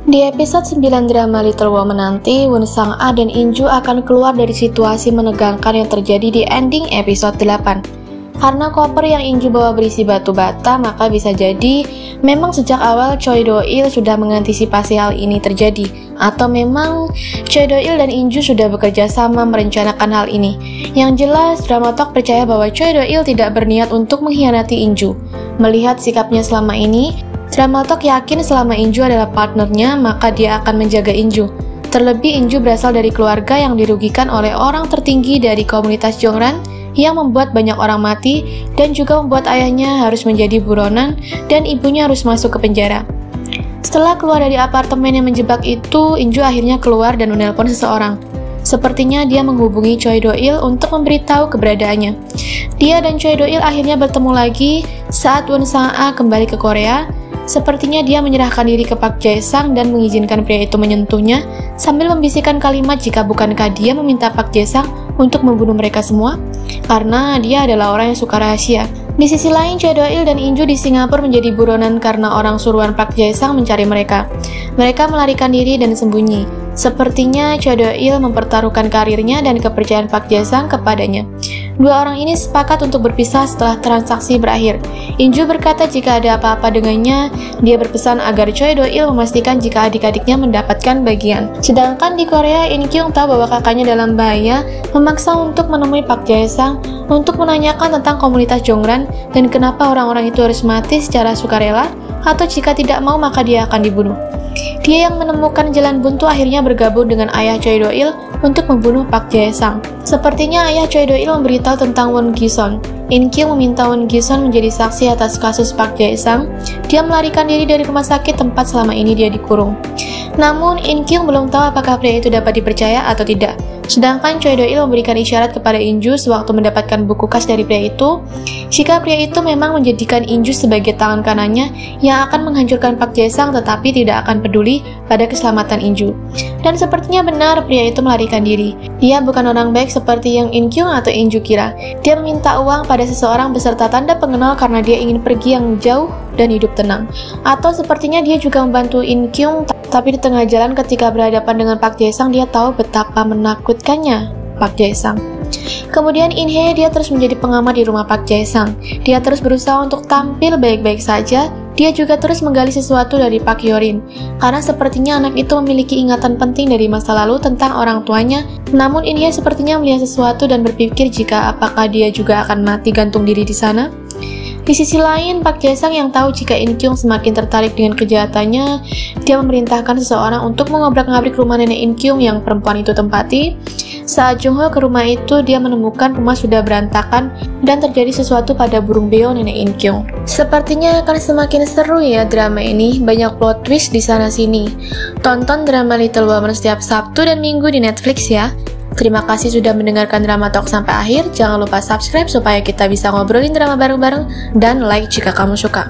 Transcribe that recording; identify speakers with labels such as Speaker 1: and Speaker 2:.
Speaker 1: Di episode 9 drama Little Woman nanti, Won Sang-a dan In-ju akan keluar dari situasi menegangkan yang terjadi di ending episode 8. Karena koper yang In-ju bawa berisi batu bata, maka bisa jadi memang sejak awal Choi Do-il sudah mengantisipasi hal ini terjadi. Atau memang Choi Do-il dan In-ju sudah bekerja sama merencanakan hal ini. Yang jelas, Dramatalk percaya bahwa Choi Do-il tidak berniat untuk mengkhianati In-ju. Melihat sikapnya selama ini, Dramatalk yakin selama In-ju adalah partnernya, maka dia akan menjaga In-ju. Terlebih In-ju berasal dari keluarga yang dirugikan oleh orang tertinggi dari komunitas Jongran yang membuat banyak orang mati dan juga membuat ayahnya harus menjadi buronan dan ibunya harus masuk ke penjara. Setelah keluar dari apartemen yang menjebak itu, In-ju akhirnya keluar dan menelpon seseorang. Sepertinya dia menghubungi Choi Do-il untuk memberitahu keberadaannya. Dia dan Choi Do-il akhirnya bertemu lagi saat Won Sang-a kembali ke Korea. Sepertinya dia menyerahkan diri ke Park Jae-sang dan mengizinkan pria itu menyentuhnya sambil membisikkan kalimat jika bukankah dia meminta Park Jae-sang untuk membunuh mereka semua karena dia adalah orang yang suka rahasia. Di sisi lain, Choi Do-il dan In-ju di Singapura menjadi buronan karena orang suruhan Park Jae-sang mencari mereka. Mereka melarikan diri dan sembunyi. Sepertinya Choi Do-il mempertaruhkan karirnya dan kepercayaan Park Jae-sang kepadanya. Dua orang ini sepakat untuk berpisah setelah transaksi berakhir. In-ju berkata jika ada apa-apa dengannya, dia berpesan agar Choi Do-il memastikan jika adik-adiknya mendapatkan bagian. Sedangkan di Korea, In-kyung tahu bahwa kakaknya dalam bahaya, memaksa untuk menemui Park Jae-sang untuk menanyakan tentang komunitas Jongran dan kenapa orang-orang itu harus mati secara sukarela, atau jika tidak mau maka dia akan dibunuh. Dia yang menemukan jalan buntu akhirnya bergabung dengan ayah Choi Do-il untuk membunuh Park Jae-sang. Sepertinya ayah Choi Do-il memberitahu tentang Won Gi-son. In-kyung meminta Won Gi-son menjadi saksi atas kasus Park Jae-sang. Dia melarikan diri dari rumah sakit tempat selama ini dia dikurung. Namun, In-kyung belum tahu apakah pria itu dapat dipercaya atau tidak. Sedangkan Choi Do-il memberikan isyarat kepada In-ju sewaktu mendapatkan buku kas dari pria itu, jika pria itu memang menjadikan In-ju sebagai tangan kanannya yang akan menghancurkan Park Jae-sang tetapi tidak akan peduli pada keselamatan In-ju. Dan sepertinya benar pria itu melarikan diri. Dia bukan orang baik seperti yang In-kyung atau In-ju kira. Dia meminta uang pada seseorang beserta tanda pengenal karena dia ingin pergi yang jauh dan hidup tenang. Atau sepertinya dia juga membantu In-kyung, tapi di tengah jalan ketika berhadapan dengan Park Jae-sang dia tahu betapa menakutkannya Park Jae-sang. Kemudian In-hye dia terus menjadi pengamat di rumah Park Jae-sang. Dia terus berusaha untuk tampil baik-baik saja. Dia juga terus menggali sesuatu dari Park Hyo-rin karena sepertinya anak itu memiliki ingatan penting dari masa lalu tentang orang tuanya. Namun In-hye sepertinya melihat sesuatu dan berpikir jika apakah dia juga akan mati gantung diri di sana. Di sisi lain, Park Jae-sang yang tahu jika In-kyung semakin tertarik dengan kejahatannya, dia memerintahkan seseorang untuk mengobrak-ngabrik rumah nenek In-kyung yang perempuan itu tempati. Saat Jung-ho ke rumah itu, dia menemukan rumah sudah berantakan dan terjadi sesuatu pada burung beo nenek In-kyung. Sepertinya akan semakin seru ya drama ini, banyak plot twist di sana-sini. Tonton drama Little Woman setiap Sabtu dan Minggu di Netflix ya. Terima kasih sudah mendengarkan Dramatalk sampai akhir. Jangan lupa subscribe supaya kita bisa ngobrolin drama bareng-bareng dan like jika kamu suka.